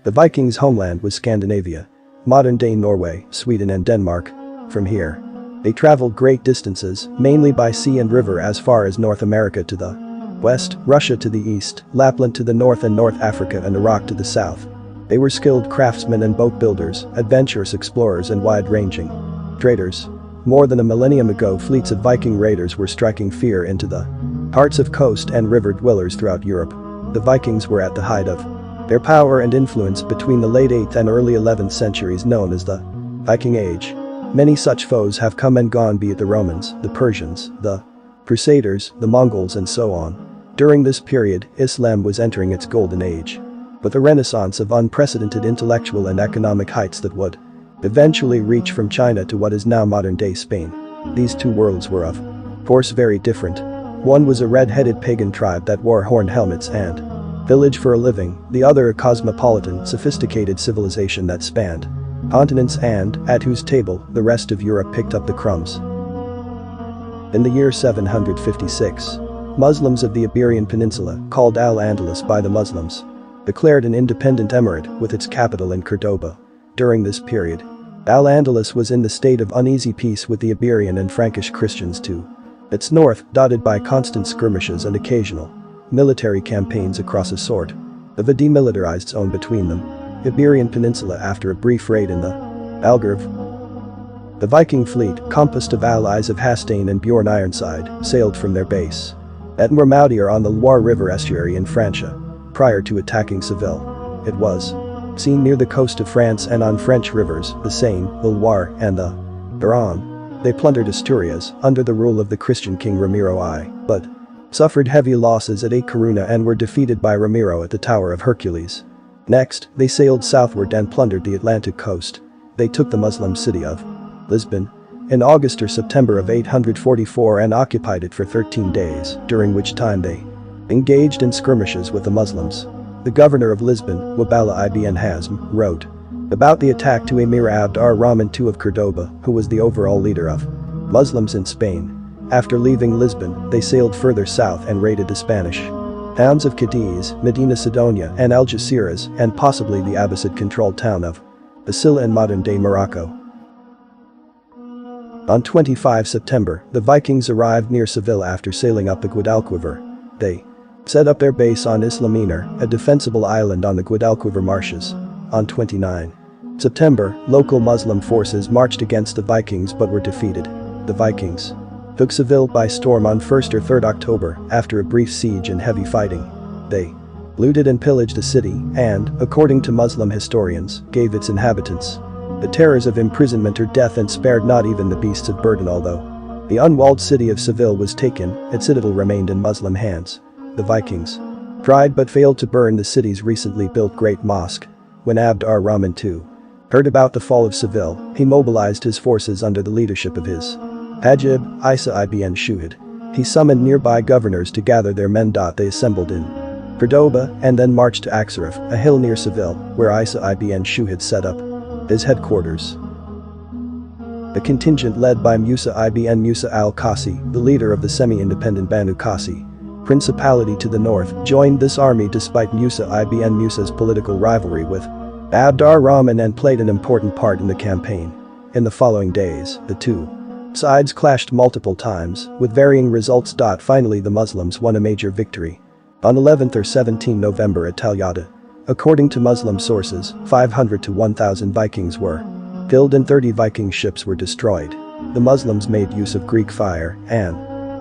The Vikings' homeland was Scandinavia, modern-day Norway, Sweden and Denmark. From here, they traveled great distances, mainly by sea and river as far as North America to the west, Russia to the east, Lapland to the north and North Africa and Iraq to the south. They were skilled craftsmen and boat builders, adventurous explorers and wide-ranging traders. More than a millennium ago, fleets of Viking raiders were striking fear into the hearts of coast and river dwellers throughout Europe. The Vikings were at the height of their power and influence between the late 8th and early 11th centuries, known as the Viking Age. Many such foes have come and gone, be it the Romans, the Persians, the Crusaders, the Mongols and so on. During this period, Islam was entering its golden age. But the renaissance of unprecedented intellectual and economic heights that would eventually reach from China to what is now modern-day Spain. These two worlds were of course very different. One was a red-headed pagan tribe that wore horned helmets and pillaged for a living, the other a cosmopolitan, sophisticated civilization that spanned continents and, at whose table, the rest of Europe picked up the crumbs. In the year 756, Muslims of the Iberian Peninsula, called Al-Andalus by the Muslims, declared an independent emirate with its capital in Cordoba. During this period, Al-Andalus was in the state of uneasy peace with the Iberian and Frankish Christians to its north, dotted by constant skirmishes and occasional military campaigns across a sort of a demilitarized zone between them. Iberian Peninsula after a brief raid in the Algarve. The Viking fleet, composed of allies of Hastain and Bjorn Ironside, sailed from their base at Mourmoudier on the Loire River estuary in Francia. Prior to attacking Seville, it was seen near the coast of France and on French rivers, the Seine, the Loire and the Garonne. They plundered Asturias under the rule of the Christian king Ramiro I, but suffered heavy losses at A Coruna and were defeated by Ramiro at the Tower of Hercules. Next, they sailed southward and plundered the Atlantic coast. They took the Muslim city of Lisbon in August or September of 844 and occupied it for 13 days, during which time they engaged in skirmishes with the Muslims. The governor of Lisbon, Wabala ibn Hazm, wrote about the attack to Emir Abd ar-Rahman II of Cordoba, who was the overall leader of Muslims in Spain. After leaving Lisbon, they sailed further south and raided the Spanish towns of Cadiz, Medina Sidonia and Algeciras, and possibly the Abbasid-controlled town of Basila in modern-day Morocco. On 25 September, the Vikings arrived near Seville after sailing up the Guadalquivir. They set up their base on Isla Minar, a defensible island on the Guadalquivir marshes. On 29 September, local Muslim forces marched against the Vikings but were defeated. The Vikings took Seville by storm on 1st or 3rd October after a brief siege and heavy fighting. They looted and pillaged the city and, according to Muslim historians, gave its inhabitants the terrors of imprisonment or death and spared not even the beasts of burden. Although the unwalled city of Seville was taken, its citadel remained in Muslim hands. The Vikings tried but failed to burn the city's recently built great mosque. When Abd ar-Rahman II heard about the fall of Seville, he mobilized his forces under the leadership of his Hajib, Isa ibn Shuhid. He summoned nearby governors to gather their men. They assembled in Cordoba and then marched to Axarif, a hill near Seville, where Isa ibn Shuhid set up his headquarters. The contingent led by Musa ibn Musa al-Qasi, the leader of the semi-independent Banu Qasi Principality to the north, joined this army despite Musa ibn Musa's political rivalry with Abd ar-Rahman and played an important part in the campaign. In the following days, the two sides clashed multiple times, with varying results. Finally the Muslims won a major victory on 11th or 17th November at Talyada. According to Muslim sources, 500 to 1,000 Vikings were killed and 30 Viking ships were destroyed. The Muslims made use of Greek fire and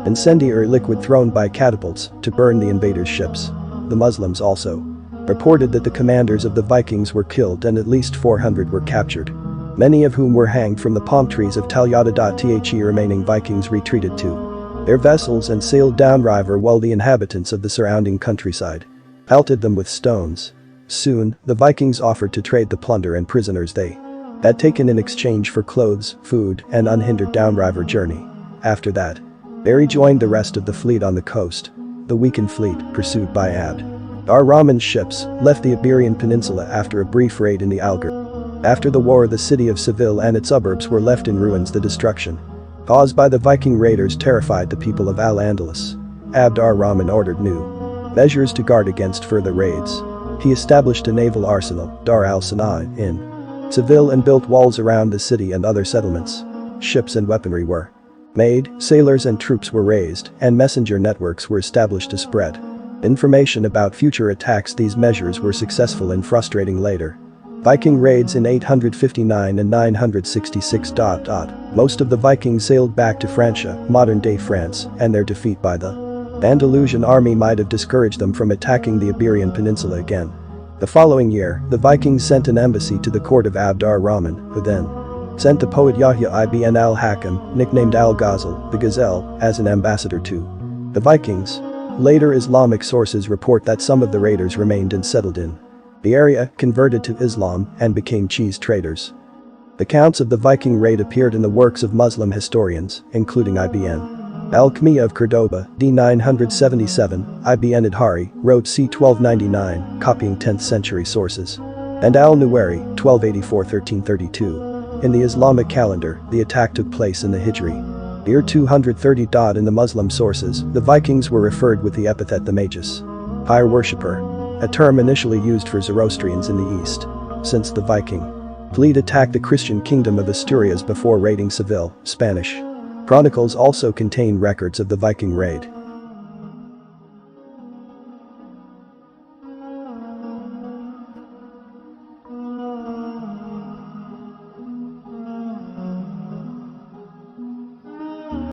incendiary liquid thrown by catapults to burn the invaders' ships. The Muslims also reported that the commanders of the Vikings were killed and at least 400 were captured, many of whom were hanged from the palm trees of Talyada. The remaining Vikings retreated to their vessels and sailed downriver while the inhabitants of the surrounding countryside pelted them with stones. Soon, the Vikings offered to trade the plunder and prisoners they had taken in exchange for clothes, food, and unhindered downriver journey. After that, they rejoined the rest of the fleet on the coast. The weakened fleet, pursued by Abd ar-Rahman's ships, left the Iberian Peninsula after a brief raid in the Algarve. After the war, the city of Seville and its suburbs were left in ruins. The destruction caused by the Viking raiders terrified the people of Al-Andalus. Abd ar-Rahman ordered new measures to guard against further raids. He established a naval arsenal, Dar al-Sanaa, in Seville and built walls around the city and other settlements. Ships and weaponry were made, sailors and troops were raised, and messenger networks were established to spread information about future attacks. These measures were successful in frustrating later Viking raids in 859 and 966. Most of the Vikings sailed back to Francia, modern-day France, and their defeat by the Andalusian army might have discouraged them from attacking the Iberian Peninsula again. The following year, the Vikings sent an embassy to the court of Abd ar-Rahman, who then sent the poet Yahya ibn al-Hakam, nicknamed al-Ghazal, the Gazelle, as an ambassador to the Vikings. Later Islamic sources report that some of the raiders remained and settled in the area, converted to Islam, and became cheese traders. The accounts of the Viking raid appeared in the works of Muslim historians, including Ibn al-Khamiyya of Cordoba, d. 977, Ibn Adhari, wrote c. 1299, copying 10th century sources, and al-Nuwari, 1284-1332. In the Islamic calendar, the attack took place in the Hijri year 230. In the Muslim sources, the Vikings were referred with the epithet the Magus, fire worshipper, a term initially used for Zoroastrians in the East. Since the Viking fleet attacked the Christian kingdom of Asturias before raiding Seville, Spanish chronicles also contain records of the Viking raid.